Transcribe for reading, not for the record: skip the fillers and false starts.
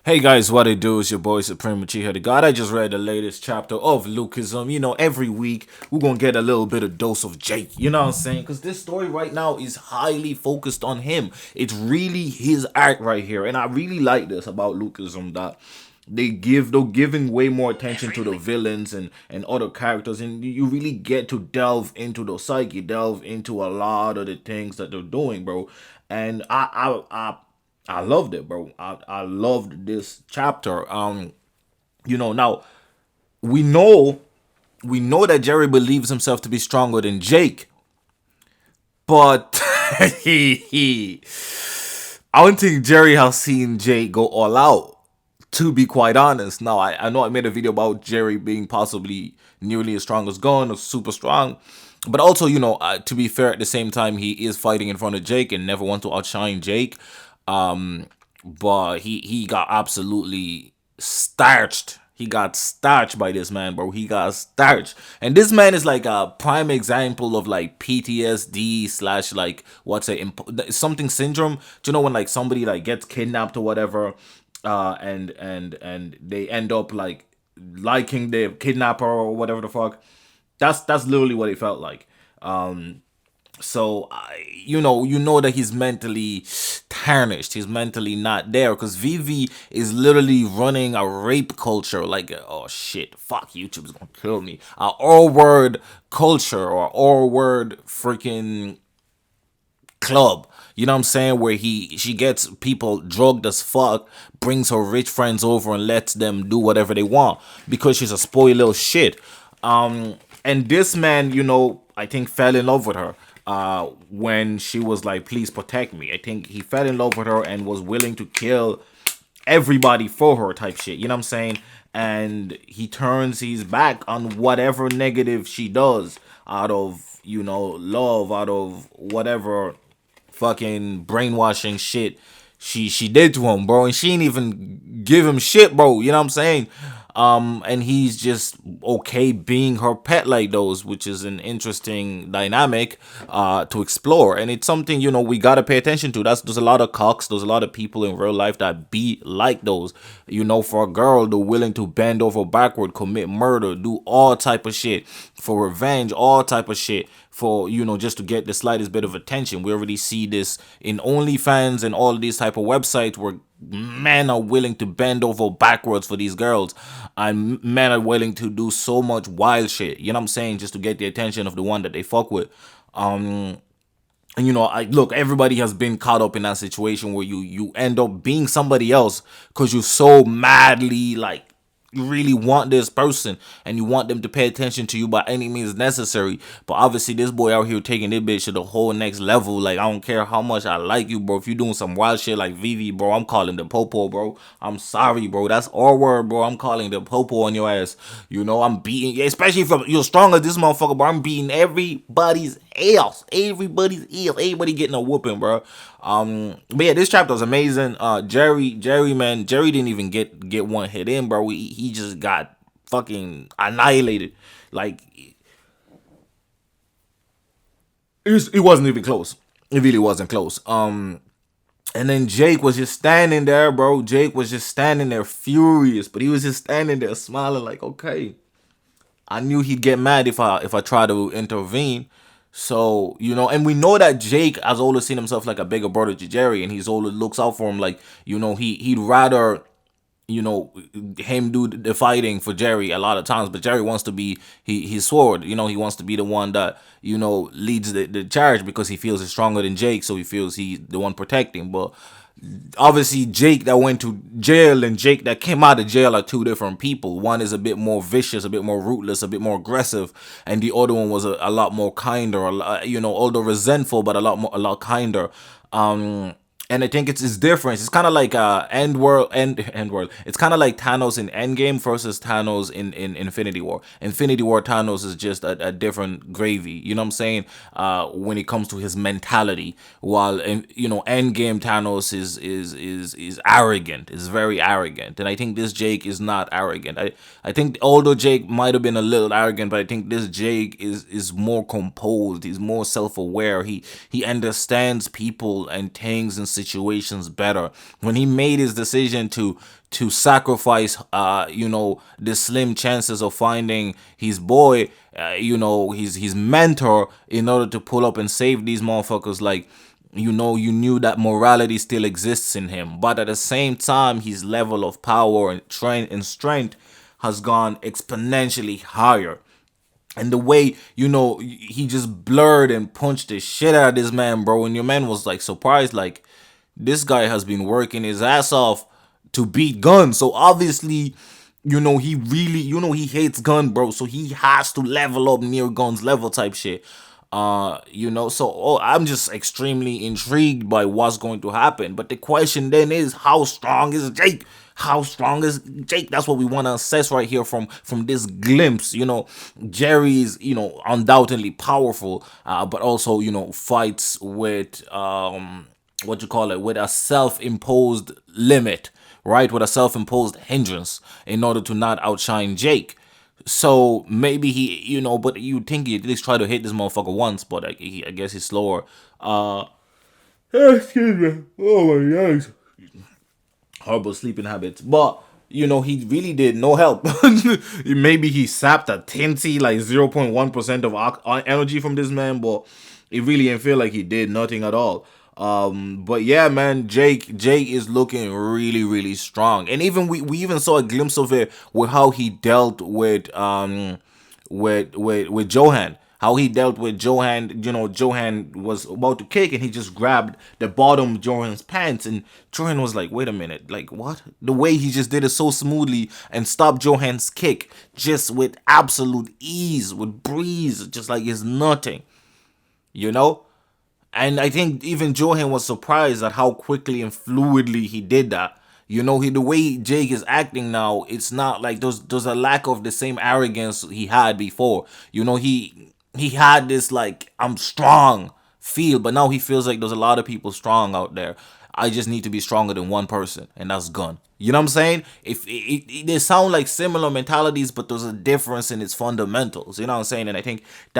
Hey guys, what it do? It's your boy Supreme Uchiha the God. I just read the latest chapter of Lookism. Every week we're gonna get a little bit of dose of Jake. You know what I'm saying? Because this story right now is highly focused on him. It's really his arc right here, and I really like this about Lookism that they're giving way more attention to the villains and other characters, and you really get to delve into the psyche, delve into a lot of the things that they're doing, bro. And I loved it, bro. I loved this chapter. Now we know we know that Jerry believes himself to be stronger than Jake, but I don't think Jerry has seen Jake go all out. To be quite honest, now I know I made a video about Jerry being possibly nearly as strong as Gunn or super strong, but also to be fair, at the same time he is fighting in front of Jake and never want to outshine Jake. But he got absolutely starched. He got starched by this man, bro. He got starched, and this man is like a prime example of like PTSD slash like what's it something syndrome. Do you know when like somebody like gets kidnapped or whatever, and they end up like liking the kidnapper or whatever the fuck. That's literally what it felt like. So you know that he's mentally tarnished. He's mentally not there because Vivi is literally running a rape culture. Like, oh shit, fuck, YouTube's gonna kill me. A all word culture or all word freaking club. You know what I'm saying? Where she gets people drugged as fuck, brings her rich friends over and lets them do whatever they want because she's a spoiled little shit. And this man, I think fell in love with her when she was like, please protect me. I think he fell in love with her and was willing to kill everybody for her type shit. You know what I'm saying? And he turns his back on whatever negative she does out of, love, out of whatever fucking brainwashing shit she did to him, bro. And she didn't even give him shit, bro. You know what I'm saying? And he's just okay being her pet like those, which is an interesting dynamic to explore. And it's something, we gotta pay attention to. There's a lot of cocks, there's a lot of people in real life that be like those. For a girl, they're willing to bend over backward, commit murder, do all type of shit for revenge, all type of shit for just to get the slightest bit of attention. We already see this in OnlyFans and all these type of websites where men are willing to bend over backwards for these girls, and men are willing to do so much wild shit, you know what I'm saying, just to get the attention of the one that they fuck with. And I look, everybody has been caught up in that situation where you end up being somebody else because you're so madly like you really want this person and you want them to pay attention to you by any means necessary. But obviously this boy out here taking this bitch to the whole next level. Like, I don't care how much I like you, bro. If you doing some wild shit like Vivi, bro, I'm calling the popo, bro. I'm sorry, bro. That's our word, bro. I'm calling the popo on your ass. I'm beating, especially if you're strong as this motherfucker, bro. I'm beating everybody's ass. Everybody getting a whooping, bro. But yeah, this chapter was amazing. Jerry, man, Jerry didn't even get one hit in, bro. He just got fucking annihilated. Like, it wasn't even close. It really wasn't close. And then Jake was just standing there, bro. Jake was just standing there furious, but he was just standing there smiling like, okay. I knew he'd get mad if I try to intervene. So, and we know that Jake has always seen himself like a bigger brother to Jerry, and he's always looks out for him like, he'd rather, him do the fighting for Jerry a lot of times, but Jerry wants to be his sword. He wants to be the one that, leads the charge because he feels he's stronger than Jake, so he feels he's the one protecting. But obviously Jake that went to jail and Jake that came out of jail are two different people. One is a bit more vicious, a bit more ruthless, a bit more aggressive, and the other one was a lot more kinder, although resentful, but a lot kinder. And I think it's different. It's kind of like end world. It's kind of like Thanos in Endgame versus Thanos in Infinity War. Infinity War Thanos is just a different gravy. You know what I'm saying? When it comes to his mentality, while Endgame Thanos is arrogant. Is very arrogant, and I think this Jake is not arrogant. I think although Jake might have been a little arrogant, but I think this Jake is more composed. He's more self aware. He understands people and things and situations better. When he made his decision to sacrifice, the slim chances of finding his boy, his mentor, in order to pull up and save these motherfuckers, like, you knew that morality still exists in him, but at the same time, his level of power and strength has gone exponentially higher. And the way, he just blurred and punched the shit out of this man, bro. And your man was like surprised, like, this guy has been working his ass off to beat Gun. So obviously, he really, he hates Gun, bro. So he has to level up near Gun's level type shit. So I'm just extremely intrigued by what's going to happen. But the question then is, how strong is Jake? How strong is Jake? That's what we want to assess right here from this glimpse. Jerry is, undoubtedly powerful, but also, fights with what you call it, with a self-imposed limit, right? With a self-imposed hindrance in order to not outshine Jake. So maybe he, but you think he at least try to hit this motherfucker once, but I guess he's slower. Excuse me. Oh my gosh. Horrible sleeping habits. But, he really did no help. Maybe he sapped a tinty, like 0.1% of energy from this man, but it really didn't feel like he did nothing at all. But yeah, man, Jake is looking really, really strong. And even we even saw a glimpse of it with how he dealt with Johan. How he dealt with Johan. Johan was about to kick and he just grabbed the bottom of Johan's pants, and Johan was like, wait a minute, like what? The way he just did it so smoothly and stopped Johan's kick just with absolute ease, with breeze, just like it's nothing. And I think even Johan was surprised at how quickly and fluidly he did that. The way Jake is acting now, it's not like there's a lack of the same arrogance he had before. He had this like, I'm strong feel, but now he feels like there's a lot of people strong out there. I just need to be stronger than one person, and that's Gun. You know what I'm saying? If they sound like similar mentalities, but there's a difference in its fundamentals. You know what I'm saying? And I think